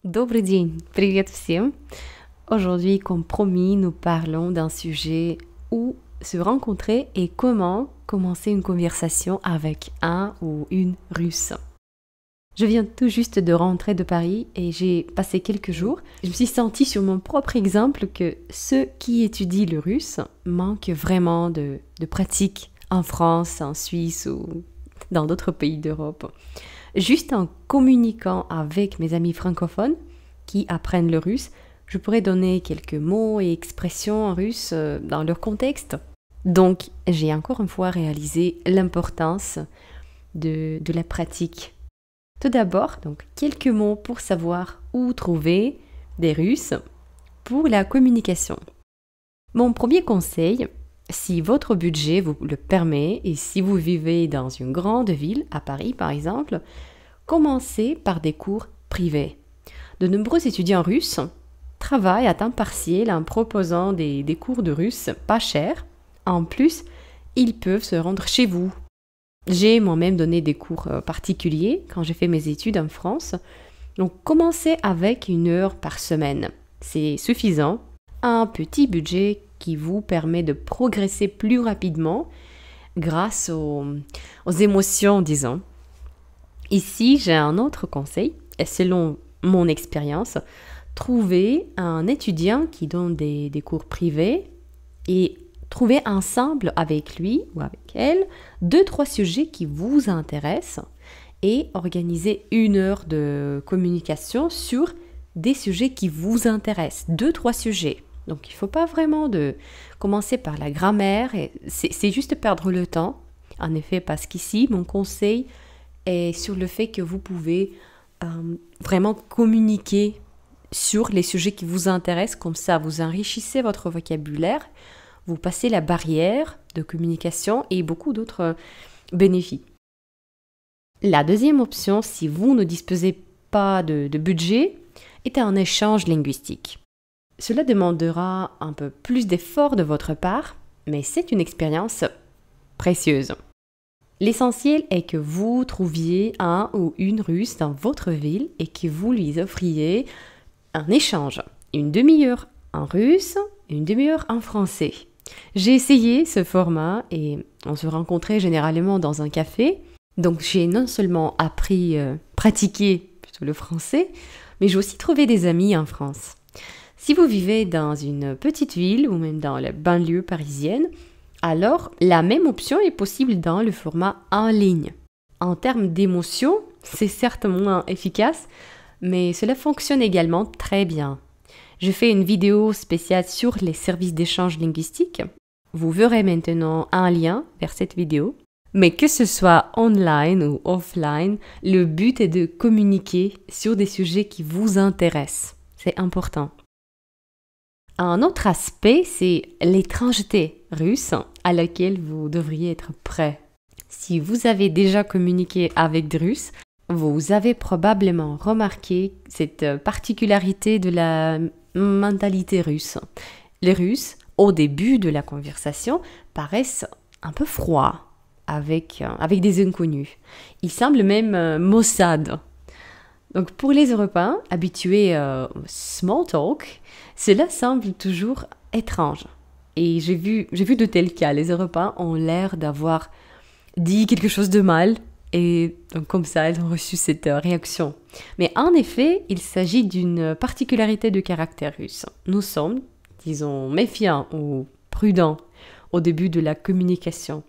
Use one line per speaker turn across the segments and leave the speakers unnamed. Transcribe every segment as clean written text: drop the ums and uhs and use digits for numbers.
Добрый день, привет всем. Aujourd'hui, comme promis, nous parlons d'un sujet où se rencontrer et comment commencer une conversation avec un ou une Russe. Je viens tout juste de rentrer de Paris et j'ai passé quelques jours. Je me suis sentie sur mon propre exemple que ceux qui étudient le russe manquent vraiment de pratique en France, en Suisse ou dans d'autres pays d'Europe. Juste en communiquant avec mes amis francophones qui apprennent le russe, je pourrais donner quelques mots et expressions en russe dans leur contexte. Donc, j'ai encore une fois réalisé l'importance de la pratique. Tout d'abord, donc, quelques mots pour savoir où trouver des Russes pour la communication. Mon premier conseil, si votre budget vous le permet et si vous vivez dans une grande ville, à Paris par exemple, commencez par des cours privés. De nombreux étudiants russes travaillent à temps partiel en proposant des cours de russe pas chers. En plus, ils peuvent se rendre chez vous. J'ai moi-même donné des cours particuliers quand j'ai fait mes études en France. Donc, commencez avec 1 heure par semaine. C'est suffisant. Un petit budget qui vous permet de progresser plus rapidement grâce aux émotions, disons. Ici, j'ai un autre conseil. Et selon mon expérience, trouvez un étudiant qui donne des cours privés et trouvez ensemble avec lui ou avec elle 2-3 sujets qui vous intéressent et organisez 1 heure de communication sur des sujets qui vous intéressent. 2-3 sujets. Donc il ne faut pas vraiment de commencer par la grammaire. C'est juste perdre le temps. En effet, parce qu'ici, mon conseil est sur le fait que vous pouvez vraiment communiquer sur les sujets qui vous intéressent. Comme ça, vous enrichissez votre vocabulaire. Vous passez la barrière de communication et beaucoup d'autres bénéfices. La deuxième option, si vous ne disposez pas de budget, est un échange linguistique. Cela demandera un peu plus d'effort de votre part, mais c'est une expérience précieuse. L'essentiel est que vous trouviez un ou une Russe dans votre ville et que vous lui offriez un échange. 1/2 heure en russe, 1/2 heure en français. J'ai essayé ce format et on se rencontrait généralement dans un café. Donc j'ai non seulement appris, pratiqué plutôt le français, mais j'ai aussi trouvé des amis en France. Si vous vivez dans une petite ville ou même dans la banlieue parisienne, alors la même option est possible dans le format en ligne. En termes d'émotion, c'est certes moins efficace, mais cela fonctionne également très bien. Je fais une vidéo spéciale sur les services d'échange linguistique. Vous verrez maintenant un lien vers cette vidéo. Mais que ce soit online ou offline, le but est de communiquer sur des sujets qui vous intéressent. C'est important. Un autre aspect, c'est l'étrangeté russe à laquelle vous devriez être prêt. Si vous avez déjà communiqué avec des Russes, vous avez probablement remarqué cette particularité de la mentalité russe. Les Russes, au début de la conversation, paraissent un peu froids avec des inconnus. Ils semblent même maussades. Donc pour les Européens habitués au small talk, cela semble toujours étrange. Et j'ai vu de tels cas. Les Européens ont l'air d'avoir dit quelque chose de mal et donc comme ça, ils ont reçu cette réaction. Mais en effet, il s'agit d'une particularité de caractère russe. Nous sommes, disons, méfiants ou prudents au début de la communication.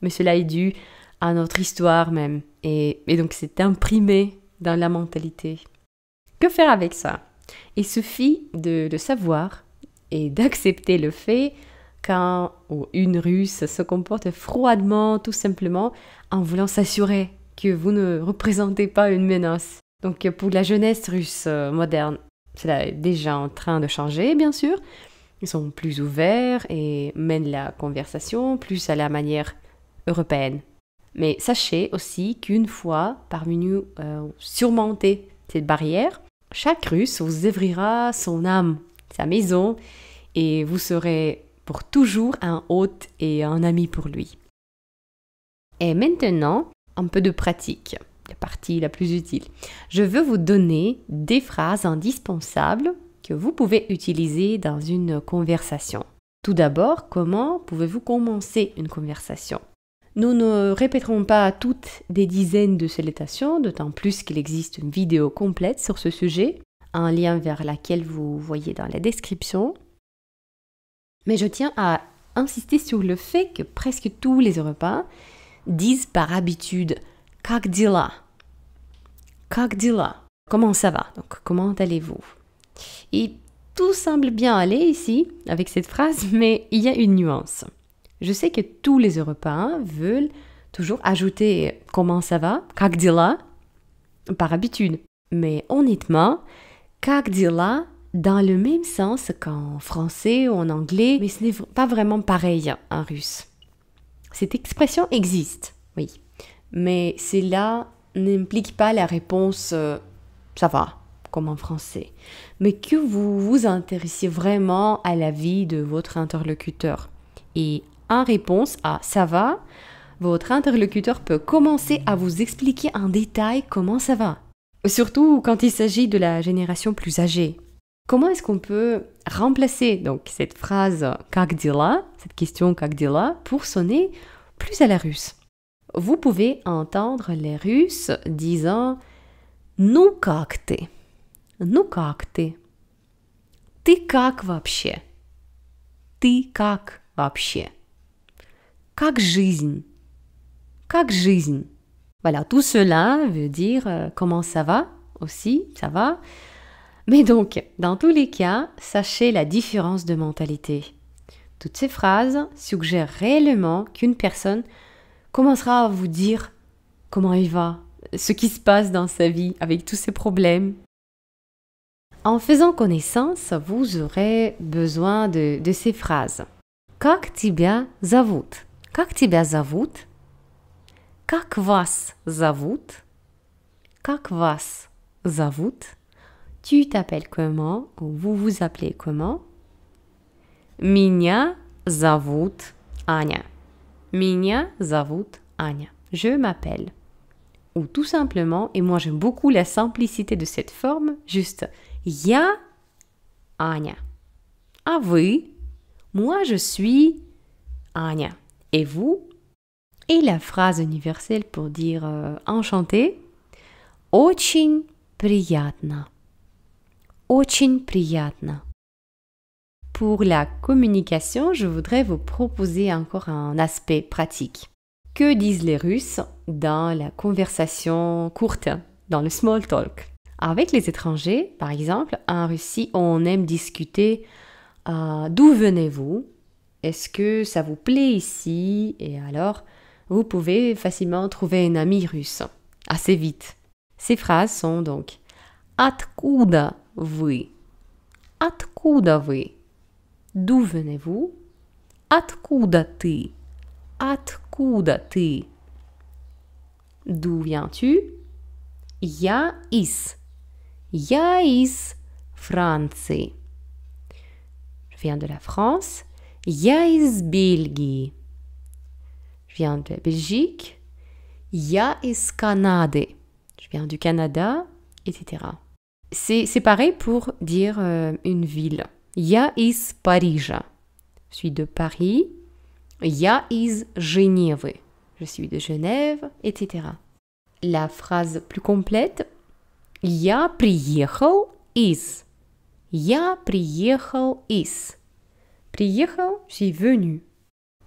Mais cela est dû à notre histoire même. Et donc c'est imprimé dans la mentalité. Que faire avec ça? Il suffit de savoir et d'accepter le fait qu'un ou une Russe se comporte froidement, tout simplement, en voulant s'assurer que vous ne représentez pas une menace. Donc pour la jeunesse russe moderne, cela est déjà en train de changer, bien sûr. Ils sont plus ouverts et mènent la conversation plus à la manière européenne. Mais sachez aussi qu'une fois parvenu surmonter cette barrière, chaque Russe vous ouvrira son âme, sa maison, et vous serez pour toujours un hôte et un ami pour lui. Et maintenant, un peu de pratique. la partie la plus utile. Je veux vous donner des phrases indispensables que vous pouvez utiliser dans une conversation. Tout d'abord, comment pouvez-vous commencer une conversation? Nous ne répéterons pas toutes des dizaines de salutations, d'autant plus qu'il existe une vidéo complète sur ce sujet, un lien vers laquelle vous voyez dans la description. Mais je tiens à insister sur le fait que presque tous les Européens disent par habitude « Как дела ?» Как дела? Comment ça va? Donc, comment allez-vous? Et tout semble bien aller ici, avec cette phrase, mais il y a une nuance. Je sais que tous les Européens veulent toujours ajouter « Comment ça va? Как дела?» par habitude. Mais honnêtement, как дела dans le même sens qu'en français ou en anglais, mais ce n'est pas vraiment pareil en russe. Cette expression existe, oui, mais cela n'implique pas la réponse ça va, comme en français, mais que vous vous intéressiez vraiment à la vie de votre interlocuteur. Et en réponse à ça va, votre interlocuteur peut commencer à vous expliquer en détail comment ça va. Surtout quand il s'agit de la génération plus âgée. Comment est-ce qu'on peut remplacer donc cette phrase как дела, cette question как дела, pour sonner plus à la russe? Vous pouvez entendre les Russes disant ну как ты? Ну как ты? Ты как вообще? Ты как вообще? Как жизнь? Как жизнь? Voilà, tout cela veut dire comment ça va aussi, ça va. Mais donc, dans tous les cas, sachez la différence de mentalité. Toutes ces phrases suggèrent réellement qu'une personne commencera à vous dire comment il va, ce qui se passe dans sa vie avec tous ses problèmes. En faisant connaissance, vous aurez besoin de ces phrases. Как тебя зовут? Как тебя зовут? Как вас зовут? Как вас зовут? Tu t'appelles comment? Ou vous vous appelez comment? Меня зовут Аня. Меня зовут Аня. Je m'appelle. Ou tout simplement, et moi j'aime beaucoup la simplicité de cette forme, juste Я Аня. А вы? Moi je suis Аня. Et vous? Et la phrase universelle pour dire enchanté. Очень приятно. Очень приятно. Pour la communication, je voudrais vous proposer encore un aspect pratique. Que disent les Russes dans la conversation courte, dans le small talk? Avec les étrangers, par exemple, en Russie, on aime discuter d'où venez-vous? Est-ce que ça vous plaît ici? Et alors, vous pouvez facilement trouver un ami russe, assez vite. Ces phrases sont donc Откуда вы? Откуда вы? D'où venez-vous? Откуда ты? Откуда ты? D'où viens-tu? Я из. Я из Франции. Je viens de la France. Я из Бельгии. Je viens de la Belgique. Я из Канады. Je viens du Canada, etc. C'est pareil pour dire une ville. Я из Парижа. Je suis de Paris. Я из Женевы. Je suis de Genève, etc. La phrase plus complète. Я приехал из. Я приехал из. Приехал, je suis venu.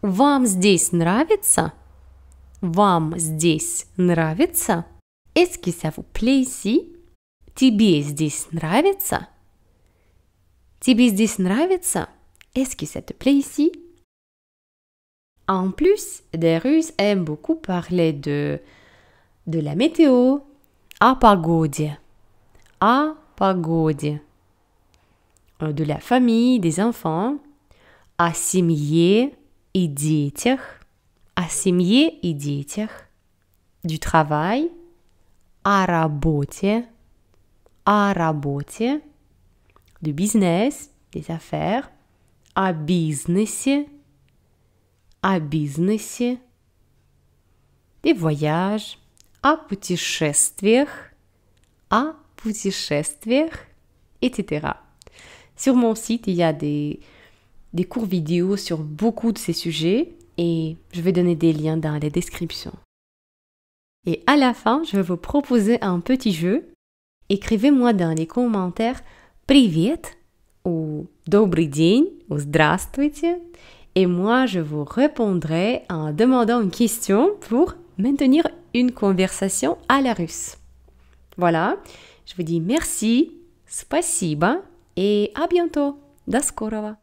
Вам здесь нравится? Вам здесь нравится? Est-ce que ça vous plaît ici? Тебе здесь нравится? Тебе здесь нравится? Est-ce que ça te plaît ici? En plus, les Russes aiment beaucoup parler de la météo, о погоде, de la famille, des enfants, о семье и детях, du travail, о работе, du business, des affaires, о бизнесе, des voyages, о путешествиях, etc. Sur mon site, il y a des cours vidéo sur beaucoup de ces sujets et je vais donner des liens dans les descriptions. Et à la fin, je vais vous proposer un petit jeu. Écrivez-moi dans les commentaires «Привет» ou «Добрый день» ou «Здравствуйте». Et moi, je vous répondrai en demandant une question pour maintenir une conversation à la russe. Voilà, je vous dis merci, спасибо et à bientôt. До скорого.